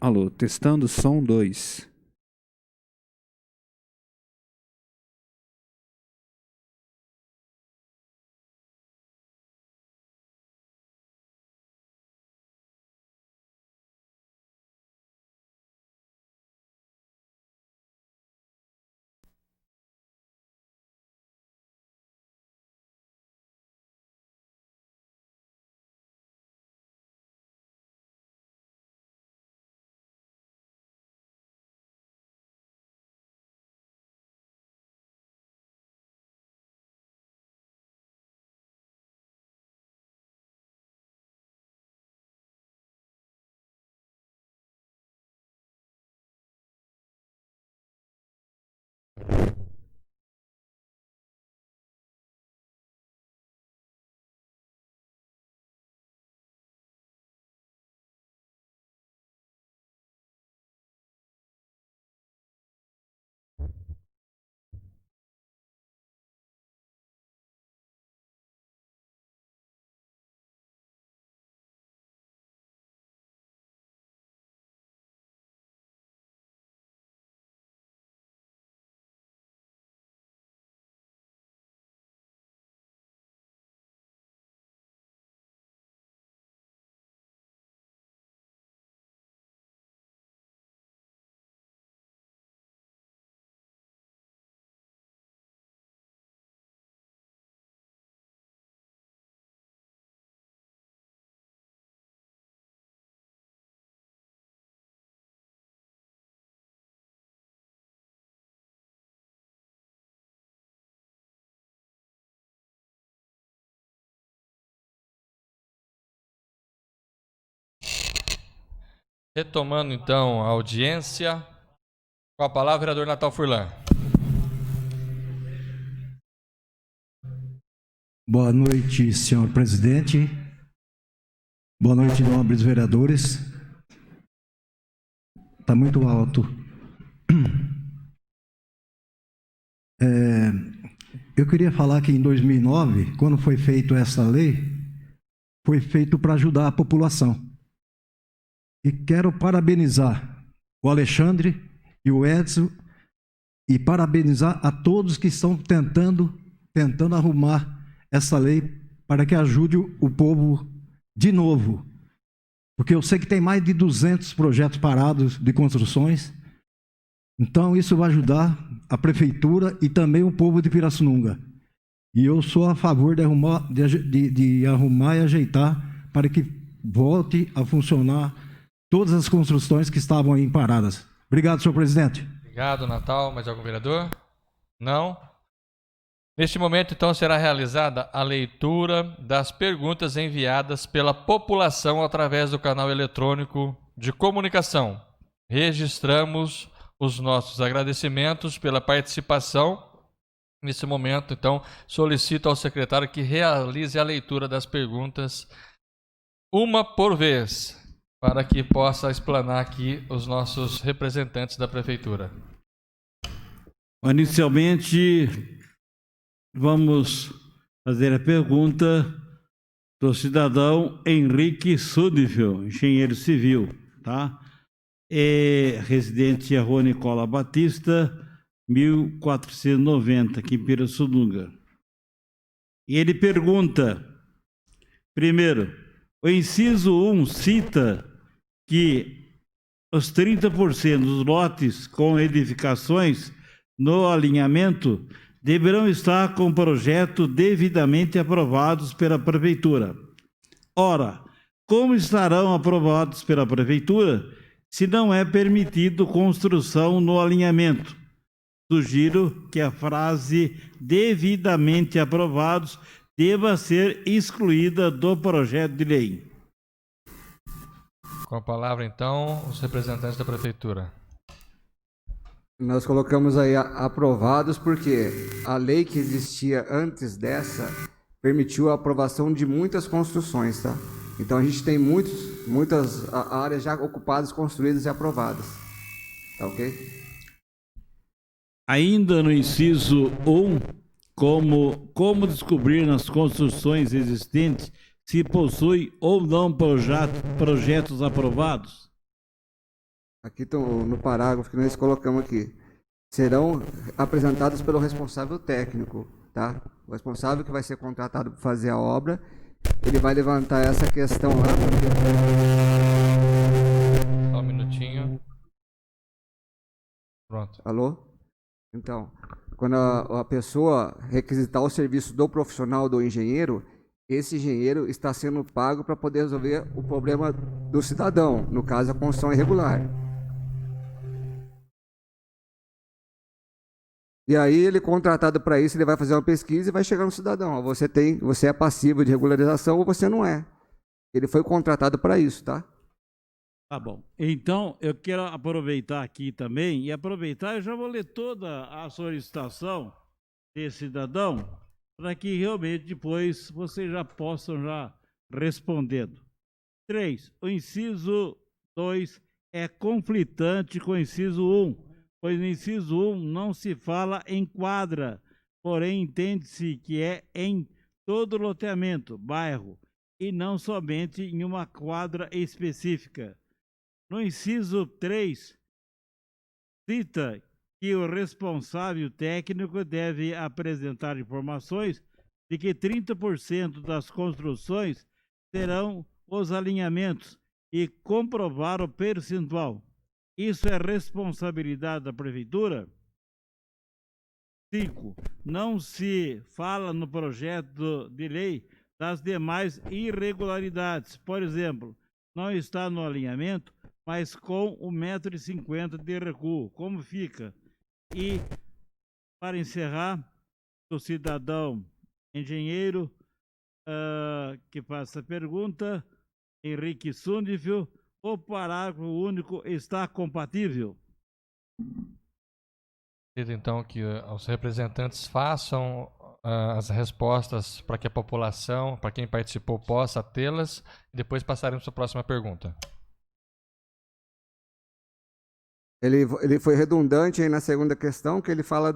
Alô, testando som 2. Retomando então a audiência, com a palavra o vereador Natal Furlan. Boa noite, senhor presidente. Boa noite, nobres vereadores. Está muito alto. Eu queria falar que em 2009, quando foi feita essa lei, foi feito para ajudar a população. E quero parabenizar o Alexandre e o Edson e parabenizar a todos que estão tentando arrumar essa lei para que ajude o povo de novo. Porque eu sei que tem mais de 200 projetos parados de construções. Então isso vai ajudar a prefeitura e também o povo de Pirassununga. E eu sou a favor de arrumar e ajeitar para que volte a funcionar todas as construções que estavam aí paradas. Obrigado, senhor presidente. Obrigado, Natal. Mais algum vereador? Não? Neste momento, então, será realizada a leitura das perguntas enviadas pela população através do canal eletrônico de comunicação. Registramos os nossos agradecimentos pela participação. Nesse momento, então, solicito ao secretário que realize a leitura das perguntas uma por vez, para que possa explanar aqui os nossos representantes da prefeitura. Inicialmente, vamos fazer a pergunta do cidadão Henrique Sudifel, engenheiro civil, tá? Residente Rua Nicola Batista, 1490, aqui em Pirassununga. E ele pergunta, primeiro, o inciso 1 cita que os 30% dos lotes com edificações no alinhamento deverão estar com projeto devidamente aprovados pela prefeitura. Ora, como estarão aprovados pela prefeitura se não é permitido construção no alinhamento? Sugiro que a frase devidamente aprovados deva ser excluída do projeto de lei. Com a palavra, então, os representantes da prefeitura. Nós colocamos aí aprovados porque a lei que existia antes dessa permitiu a aprovação de muitas construções, tá? Então a gente tem muitas áreas já ocupadas, construídas e aprovadas. Tá ok? Ainda no inciso 1, como descobrir nas construções existentes se possui ou não projetos aprovados? Aqui no parágrafo que nós colocamos aqui, serão apresentados pelo responsável técnico, tá? O responsável que vai ser contratado para fazer a obra, ele vai levantar essa questão lá. Só um minutinho. Pronto. Alô? Então, quando a pessoa requisitar o serviço do profissional, do engenheiro, esse engenheiro está sendo pago para poder resolver o problema do cidadão, no caso, a construção irregular. E aí, ele contratado para isso, ele vai fazer uma pesquisa e vai chegar no cidadão. Você é passivo de regularização ou você não é. Ele foi contratado para isso, tá? Tá bom. Então, eu quero aproveitar aqui também, eu já vou ler toda a solicitação desse cidadão, para que realmente depois vocês já possam já respondendo. 3. O inciso 2 é conflitante com o inciso 1, pois no inciso 1 não se fala em quadra, porém entende-se que é em todo loteamento, bairro, e não somente em uma quadra específica. No inciso 3, cita que o responsável técnico deve apresentar informações de que 30% das construções terão os alinhamentos e comprovar o percentual. Isso é responsabilidade da prefeitura? 5. Não se fala no projeto de lei das demais irregularidades. Por exemplo, não está no alinhamento, mas com 1,50 m de recuo. Como fica? E, para encerrar, o cidadão engenheiro que faz essa pergunta, Henrique Sundfeld, o parágrafo único está compatível? Então, que os representantes façam as respostas para que a população, para quem participou, possa tê-las, e depois passaremos para a próxima pergunta. Ele foi redundante aí na segunda questão, que ele fala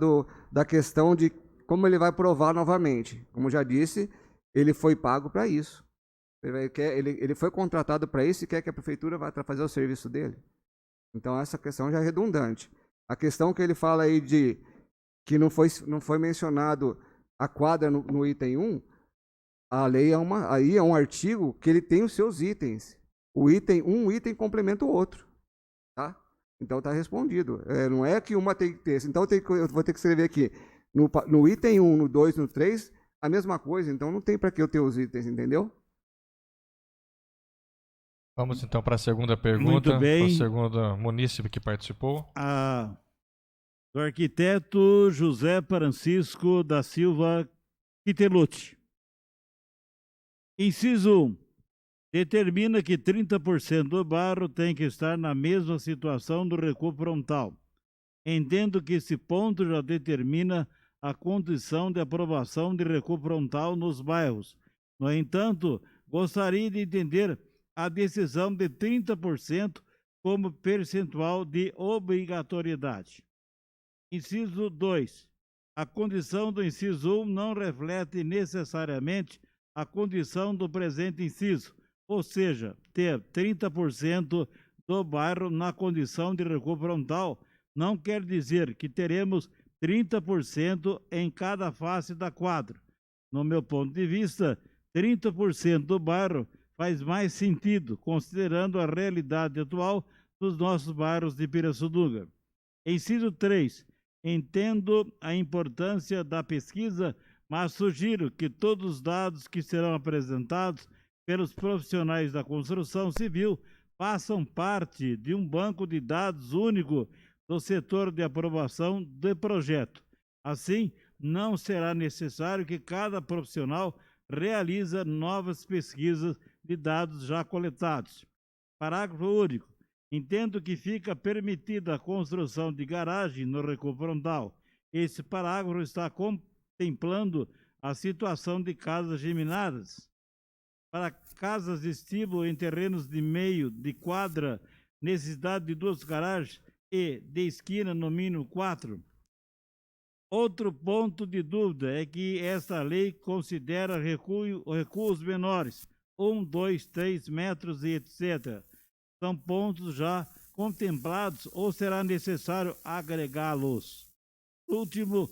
da questão de como ele vai provar novamente. Como já disse, ele foi pago para isso. Ele foi contratado para isso e quer que a prefeitura vá fazer o serviço dele. Então, essa questão já é redundante. A questão que ele fala aí de que não foi mencionado a quadra no item 1, a lei aí é um artigo que ele tem os seus itens. O item 1, item complementa o outro. Tá? Então, está respondido. Não é que uma tem que ter. Então, eu vou ter que escrever aqui. No item 1, no 2, no 3, a mesma coisa. Então, não tem para que eu ter os itens, entendeu? Vamos então para a segunda pergunta. Muito bem. O segundo munícipe que participou. Do arquiteto José Francisco da Silva Quitelucci. Inciso 1. Determina que 30% do barro tem que estar na mesma situação do recuo frontal. Entendo que esse ponto já determina a condição de aprovação de recuo frontal nos bairros. No entanto, gostaria de entender a decisão de 30% como percentual de obrigatoriedade. Inciso 2. A condição do inciso 1 não reflete necessariamente a condição do presente inciso, ou seja, ter 30% do bairro na condição de recuo frontal não quer dizer que teremos 30% em cada face da quadra. No meu ponto de vista, 30% do bairro faz mais sentido, considerando a realidade atual dos nossos bairros de Pirassununga. Inciso 3. Entendo a importância da pesquisa, mas sugiro que todos os dados que serão apresentados pelos profissionais da construção civil façam parte de um banco de dados único do setor de aprovação de projeto. Assim, não será necessário que cada profissional realize novas pesquisas de dados já coletados. Parágrafo único. Entendo que fica permitida a construção de garagem no recuo frontal. Esse parágrafo está contemplando a situação de casas geminadas. Para casas de estíbulo em terrenos de meio de quadra, necessidade de 2 garagens e de esquina no mínimo 4. Outro ponto de dúvida é que essa lei considera recuos menores, 1, 2, 3 metros e etc. São pontos já contemplados ou será necessário agregá-los? Último,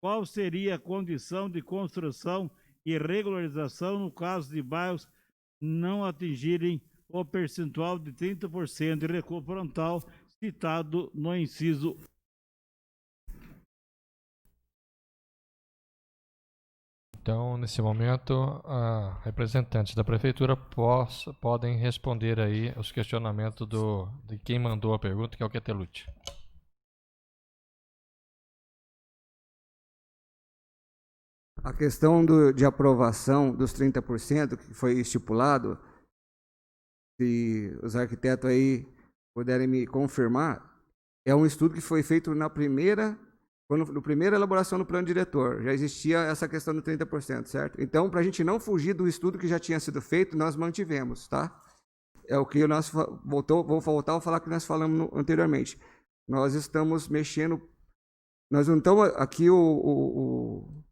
qual seria a condição de construção e regularização no caso de bairros não atingirem o percentual de 30% de recuo frontal citado no inciso? Então, nesse momento, representantes da prefeitura podem responder aí os questionamentos de quem mandou a pergunta, que é o Quetelucci. A questão de aprovação dos 30% que foi estipulado, se os arquitetos aí puderem me confirmar, é um estudo que foi feito na primeira elaboração do plano diretor. Já existia essa questão do 30%, certo? Então, para a gente não fugir do estudo que já tinha sido feito, nós mantivemos, tá? É o que nós vou voltar a falar que nós falamos anteriormente. Nós estamos mexendo, nós não estamos aqui o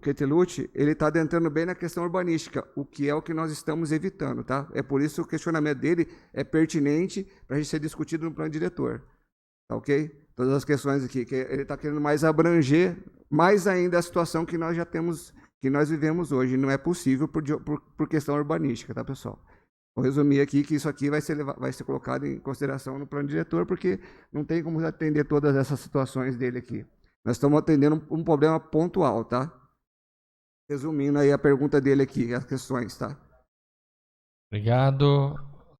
Quetelucci, ele está adentrando bem na questão urbanística, o que nós estamos evitando, tá? É por isso que o questionamento dele é pertinente para a gente ser discutido no plano diretor, tá ok? Todas as questões aqui, que ele está querendo mais abranger, mais ainda a situação que nós já temos, que nós vivemos hoje, não é possível por questão urbanística, tá, pessoal? Vou resumir aqui que isso aqui vai ser colocado em consideração no plano diretor, porque não tem como atender todas essas situações dele aqui. Nós estamos atendendo um problema pontual, tá? Resumindo aí a pergunta dele aqui, as questões, tá? Obrigado.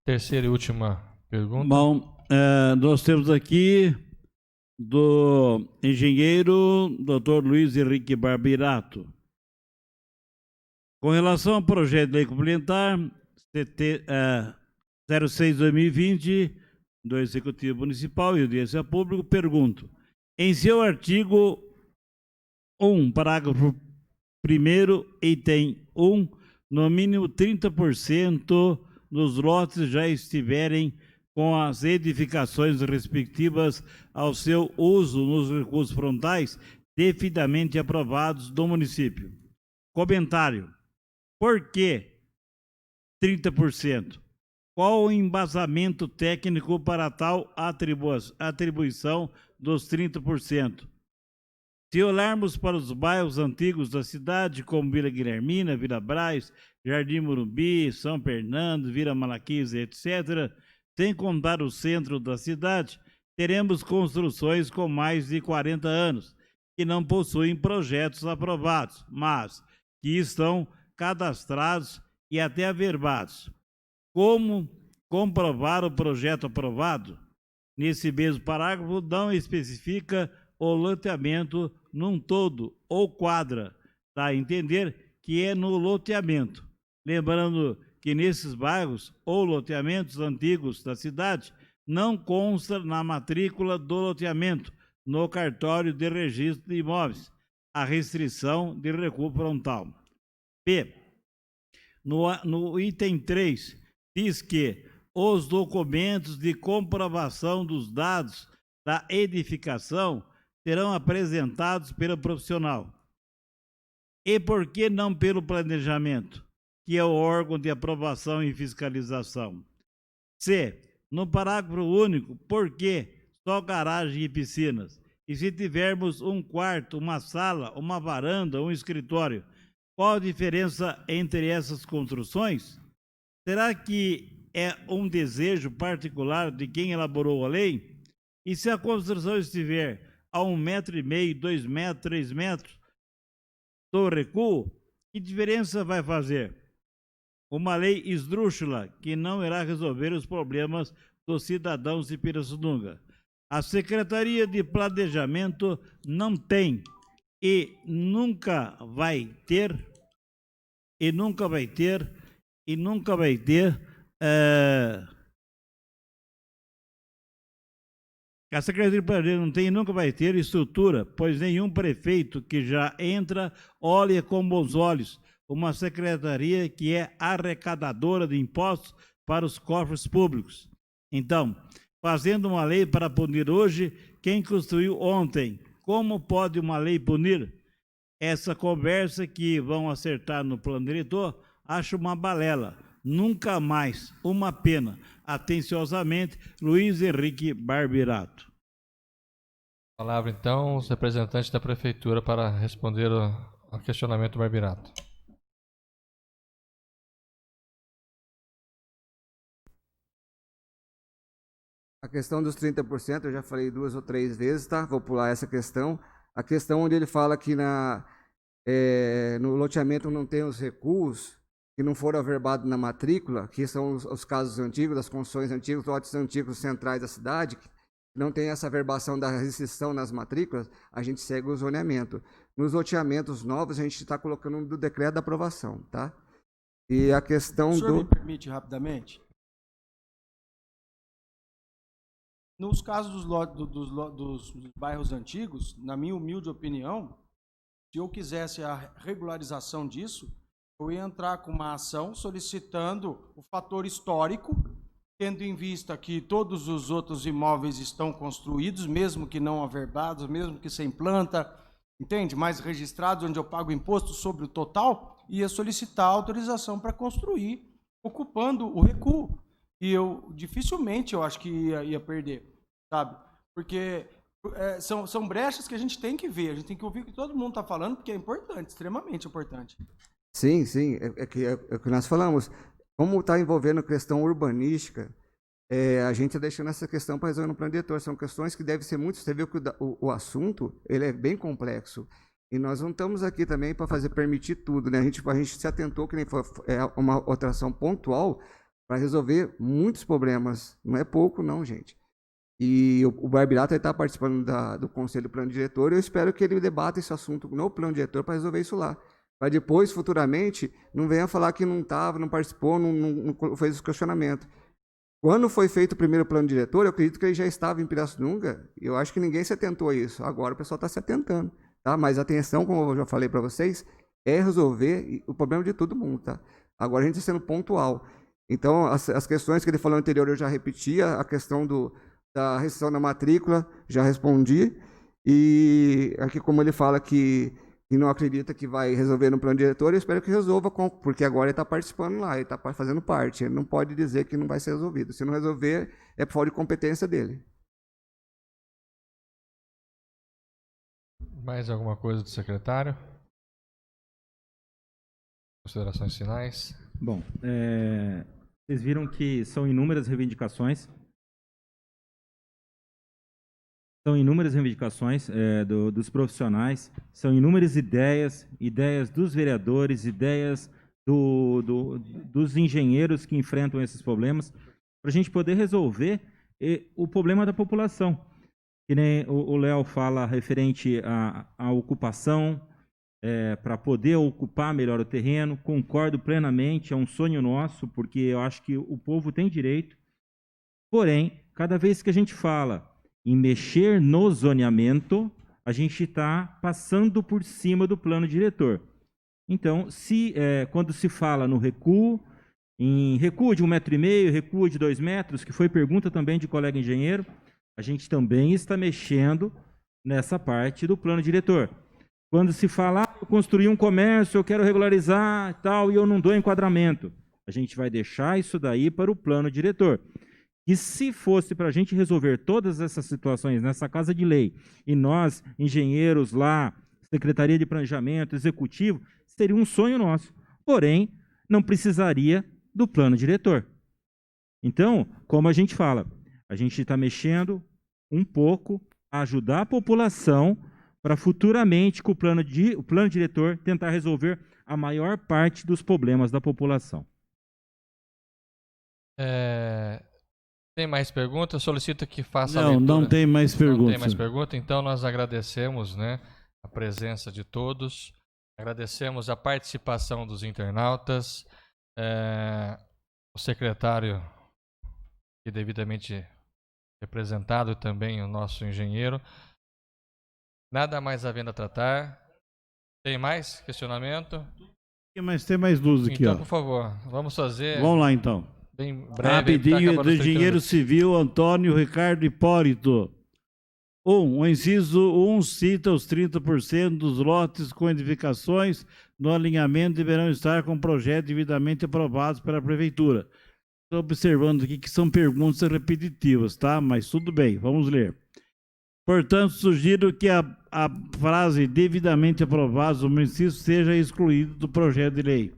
Terceira e última pergunta. Bom, nós temos aqui do engenheiro Dr. Luiz Henrique Barbirato. Com relação ao projeto de lei complementar 06/2020 do Executivo Municipal e Audiência Pública, pergunto: em seu artigo 1, parágrafo 1º, item 1, no mínimo 30% dos lotes já estiverem com as edificações respectivas ao seu uso nos recursos frontais devidamente aprovados do município. Comentário: por que 30%? Qual o embasamento técnico para tal atribuição dos 30%? Se olharmos para os bairros antigos da cidade, como Vila Guilhermina, Vila Braz, Jardim Morumbi, São Fernando, Vila Malaquias, etc., sem contar o centro da cidade, teremos construções com mais de 40 anos, que não possuem projetos aprovados, mas que estão cadastrados e até averbados. Como comprovar o projeto aprovado? Nesse mesmo parágrafo, não especifica o loteamento num todo ou quadra, dá a entender que é no loteamento. Lembrando que nesses bairros ou loteamentos antigos da cidade não consta na matrícula do loteamento, no cartório de registro de imóveis, a restrição de recuo frontal. P. No item 3, diz que os documentos de comprovação dos dados da edificação serão apresentados pelo profissional. E por que não pelo planejamento, que é o órgão de aprovação e fiscalização? C. No parágrafo único, por que só garagem e piscinas? E se tivermos um quarto, uma sala, uma varanda, um escritório, qual a diferença entre essas construções? Será que é um desejo particular de quem elaborou a lei? E se a construção estiver a 1,5 metro, 2 metros, 3 metros do recuo, que diferença vai fazer? Uma lei esdrúxula que não irá resolver os problemas dos cidadãos de Pirassununga. A Secretaria de Planejamento não tem e nunca vai ter a Secretaria de Planejamento não tem e nunca vai ter estrutura, pois nenhum prefeito que já entra olha com bons olhos uma secretaria que é arrecadadora de impostos para os cofres públicos. Então, fazendo uma lei para punir hoje quem construiu ontem, como pode uma lei punir? Essa conversa que vão acertar no plano diretor, acho uma balela, Nunca mais. Uma pena. Atenciosamente, Luiz Henrique Barbirato. Palavra, então, os representantes da Prefeitura para responder ao questionamento do Barbirato. A questão dos 30%, eu já falei 2 ou 3 vezes, tá? Vou pular essa questão. A questão onde ele fala que no loteamento não tem os recuos que não foram averbados na matrícula, que são os casos antigos, das construções antigas, lotes antigos centrais da cidade, que não tem essa averbação da restrição nas matrículas, a gente segue o zoneamento. Nos loteamentos novos, a gente está colocando do decreto da aprovação, tá? E a questão O senhor me permite rapidamente? Nos casos dos bairros antigos, na minha humilde opinião, se eu quisesse a regularização disso, eu ia entrar com uma ação solicitando o fator histórico, tendo em vista que todos os outros imóveis estão construídos, mesmo que não averbados, mesmo que sem planta, entende? Mas registrados, onde eu pago imposto sobre o total, ia solicitar autorização para construir, ocupando o recuo. E eu dificilmente, eu acho que ia perder, sabe? Porque são brechas que a gente tem que ver, a gente tem que ouvir o que todo mundo está falando, porque é importante, extremamente importante. Sim, sim, é o que nós falamos. Como está envolvendo questão urbanística, a gente está deixando essa questão para resolver no plano diretor. São questões que devem ser muito... Você viu que o assunto ele é bem complexo. E nós não estamos aqui também para permitir tudo, né? A gente se atentou que nem foi uma alteração pontual para resolver muitos problemas. Não é pouco, não, gente. E o Barbirato está participando do Conselho do Plano Diretor e eu espero que ele debata esse assunto no plano diretor para resolver isso lá. Para depois, futuramente, não venha falar que não estava, não participou, não fez o questionamento. Quando foi feito o primeiro plano diretor, eu acredito que ele já estava em Pirassununga, e eu acho que ninguém se atentou a isso. Agora o pessoal está se atentando, tá? Mas atenção, como eu já falei para vocês, é resolver o problema de todo mundo, tá? Agora a gente está sendo pontual. Então, as questões que ele falou anterior eu já repeti, a questão da restrição da matrícula, já respondi, e aqui como ele fala que não acredita que vai resolver no plano diretor, eu espero que resolva, porque agora ele está participando lá, ele está fazendo parte, ele não pode dizer que não vai ser resolvido. Se não resolver, é por falta de competência dele. Mais alguma coisa do secretário? Considerações finais? Bom, vocês viram que são inúmeras reivindicações. São inúmeras reivindicações dos profissionais, são inúmeras ideias dos vereadores, ideias dos engenheiros que enfrentam esses problemas, para a gente poder resolver o problema da população. Que nem o Léo fala referente à ocupação, para poder ocupar melhor o terreno, concordo plenamente, é um sonho nosso, porque eu acho que o povo tem direito. Porém, cada vez que a gente fala em mexer no zoneamento, a gente está passando por cima do plano diretor. Então, quando se fala no recuo, em recuo de 1,5 m, recuo de 2 metros, que foi pergunta também de colega engenheiro, a gente também está mexendo nessa parte do plano diretor. Quando se fala, eu construí um comércio, eu quero regularizar e tal, e eu não dou enquadramento, a gente vai deixar isso daí para o plano diretor. E se fosse para a gente resolver todas essas situações nessa casa de lei, e nós, engenheiros lá, Secretaria de Planejamento, Executivo, seria um sonho nosso. Porém, não precisaria do plano diretor. Então, como a gente fala, a gente está mexendo um pouco a ajudar a população para futuramente, com o plano diretor, tentar resolver a maior parte dos problemas da população. Tem mais perguntas? Solicito que faça a leitura. Não tem mais perguntas. Não tem mais pergunta, então nós agradecemos, né, a presença de todos, agradecemos a participação dos internautas, o secretário que devidamente representado e também o nosso engenheiro. Nada mais havendo a tratar. Tem mais questionamento? Mas tem mais luz aqui, então, ó. por favor, vamos fazer... Vamos lá, então. Bem breve. Rapidinho, do engenheiro civil Antônio Ricardo Hipólito. O inciso 1 cita os 30% dos lotes com edificações no alinhamento deverão estar com projeto devidamente aprovados pela Prefeitura. Estou observando aqui que são perguntas repetitivas, tá? Mas tudo bem, vamos ler. Portanto, sugiro que a frase devidamente aprovados no inciso seja excluída do projeto de lei.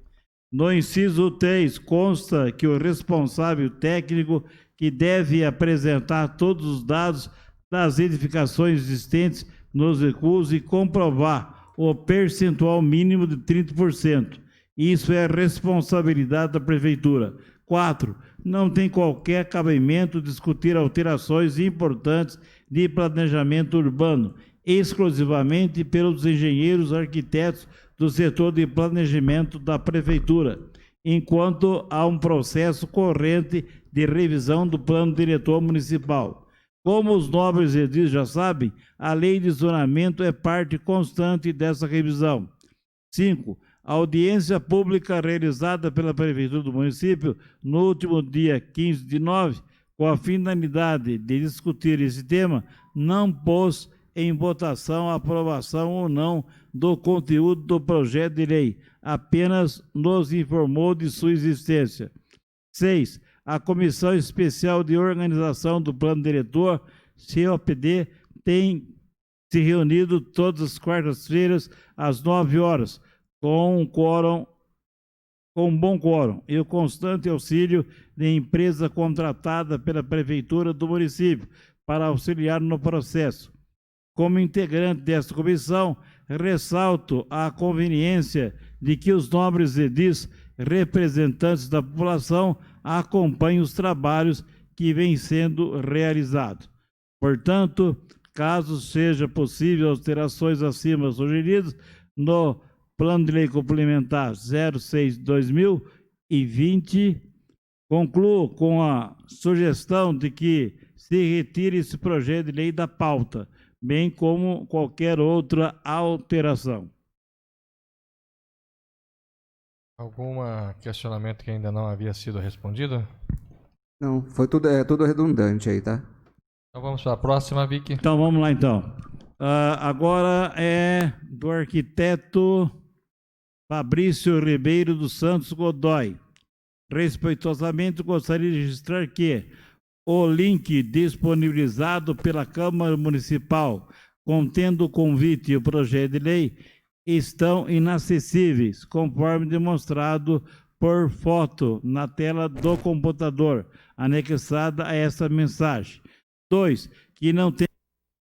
No inciso 3, consta que o responsável técnico que deve apresentar todos os dados das edificações existentes nos recursos e comprovar o percentual mínimo de 30%. Isso é responsabilidade da Prefeitura. 4. Não tem qualquer cabimento discutir alterações importantes de planejamento urbano, exclusivamente pelos engenheiros arquitetos do setor de planejamento da Prefeitura, enquanto há um processo corrente de revisão do plano diretor municipal. Como os nobres edis já sabem, a lei de zonamento é parte constante dessa revisão. 5. A audiência pública realizada pela Prefeitura do município no último dia 15 de 9, com a finalidade de discutir esse tema, não pôs em votação a aprovação ou não do conteúdo do projeto de lei, apenas nos informou de sua existência. 6. A Comissão Especial de Organização do Plano Diretor, COPD, tem se reunido todas as quartas-feiras às 9 horas, com um bom quórum e o constante auxílio de empresa contratada pela Prefeitura do município para auxiliar no processo. Como integrante desta comissão, ressalto a conveniência de que os nobres edis, representantes da população, acompanhem os trabalhos que vêm sendo realizados. Portanto, caso seja possível alterações acima sugeridas no Plano de Lei Complementar 06/2020, concluo com a sugestão de que se retire esse projeto de lei da pauta, bem como qualquer outra alteração. Algum questionamento que ainda não havia sido respondido? Não, foi tudo, tudo redundante aí, tá? Então vamos para a próxima, Vicky. Então vamos lá então. Agora é do arquiteto Fabrício Ribeiro dos Santos Godoy. Respeitosamente gostaria de registrar que o link disponibilizado pela Câmara Municipal, contendo o convite e o projeto de lei, estão inacessíveis, conforme demonstrado por foto na tela do computador, anexada a essa mensagem. 2. Que não tem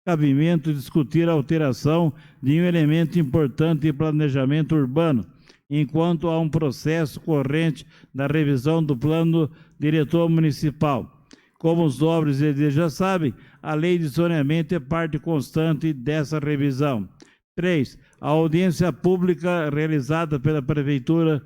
cabimento discutir a alteração de um elemento importante de planejamento urbano, enquanto há um processo corrente da revisão do plano diretor municipal. Como os nobres edis já sabem, a lei de zoneamento é parte constante dessa revisão. 3. A audiência pública realizada pela Prefeitura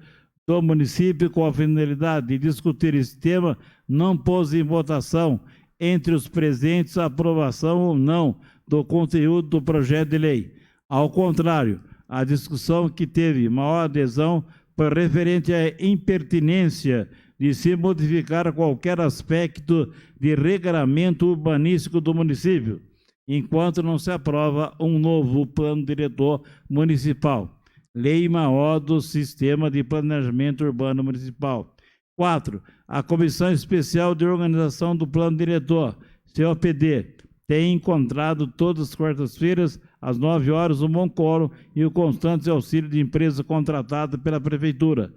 do município com a finalidade de discutir esse tema não pôs em votação entre os presentes a aprovação ou não do conteúdo do projeto de lei. Ao contrário, a discussão que teve maior adesão foi referente à impertinência de se modificar qualquer aspecto de regramento urbanístico do município, enquanto não se aprova um novo plano diretor municipal. Lei maior do Sistema de Planejamento Urbano Municipal. 4. A Comissão Especial de Organização do Plano Diretor, COPD, tem encontrado todas as quartas-feiras, às 9 horas, um bom quórum e o constante auxílio de empresa contratada pela Prefeitura.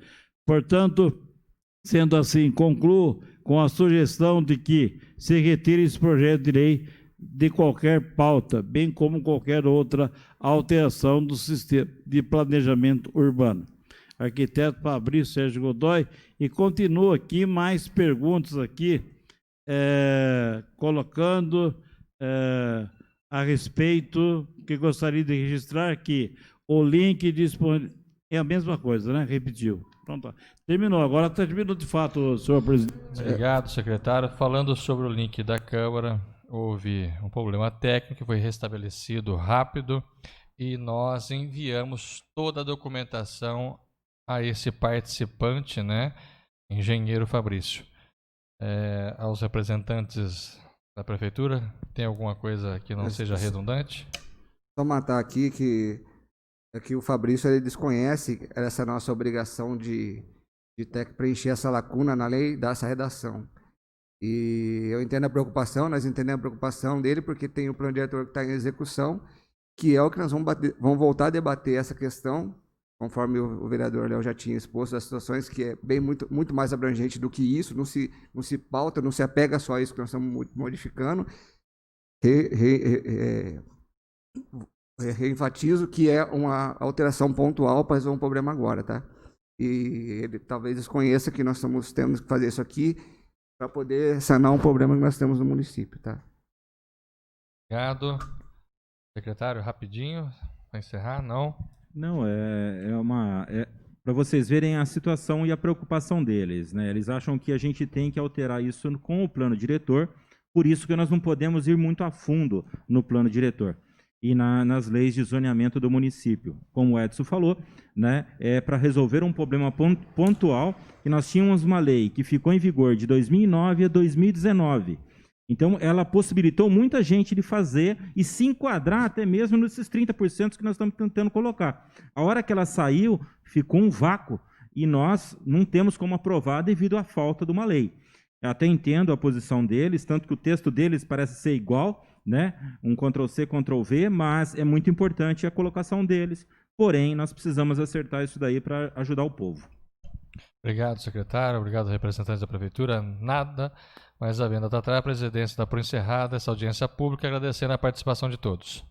Portanto, sendo assim, concluo com a sugestão de que se retire esse projeto de lei de qualquer pauta, bem como qualquer outra alteração do sistema de planejamento urbano. Arquiteto Fabrício Sérgio Godoy, e continua aqui mais perguntas aqui, colocando a respeito, que gostaria de registrar que o link disponível é a mesma coisa, né? Repetiu. Pronto. Terminou. Agora terminou de fato, senhor presidente. Obrigado, secretário. Falando sobre o link da Câmara, houve um problema técnico, foi restabelecido rápido e nós enviamos toda a documentação a esse participante, né, engenheiro Fabrício. Aos representantes Da prefeitura? Tem alguma coisa que não seja redundante? Só matar aqui que o Fabrício ele desconhece essa nossa obrigação de ter que preencher essa lacuna na lei dessa redação. E eu entendo a preocupação, nós entendemos a preocupação dele, porque tem o plano diretor que está em execução, que é o que nós vamos voltar a debater essa questão, conforme o vereador Léo já tinha exposto, as situações que é bem muito mais abrangente do que isso, não se pauta, não se apega só a isso que nós estamos modificando. Reenfatizo que é uma alteração pontual para resolver um problema agora, tá? E ele talvez desconheça que nós temos que fazer isso aqui para poder sanar um problema que nós temos no município, tá? Obrigado. Secretário, rapidinho, para encerrar, não? Não, para vocês verem a situação e a preocupação deles, né? Eles acham que a gente tem que alterar isso com o plano diretor, por isso que nós não podemos ir muito a fundo no plano diretor e nas leis de zoneamento do município. Como o Edson falou, né, é para resolver um problema pontual, e nós tínhamos uma lei que ficou em vigor de 2009 a 2019. Então, ela possibilitou muita gente de fazer e se enquadrar até mesmo nesses 30% que nós estamos tentando colocar. A hora que ela saiu, ficou um vácuo e nós não temos como aprovar devido à falta de uma lei. Eu até entendo a posição deles, tanto que o texto deles parece ser igual, né? Um Ctrl+C, Ctrl+V, mas é muito importante a colocação deles. Porém, nós precisamos acertar isso daí para ajudar o povo. Obrigado, secretário. Obrigado, representantes da prefeitura. Nada, mas havendo tratar a presidência da por encerrada essa audiência pública, agradecendo a participação de todos.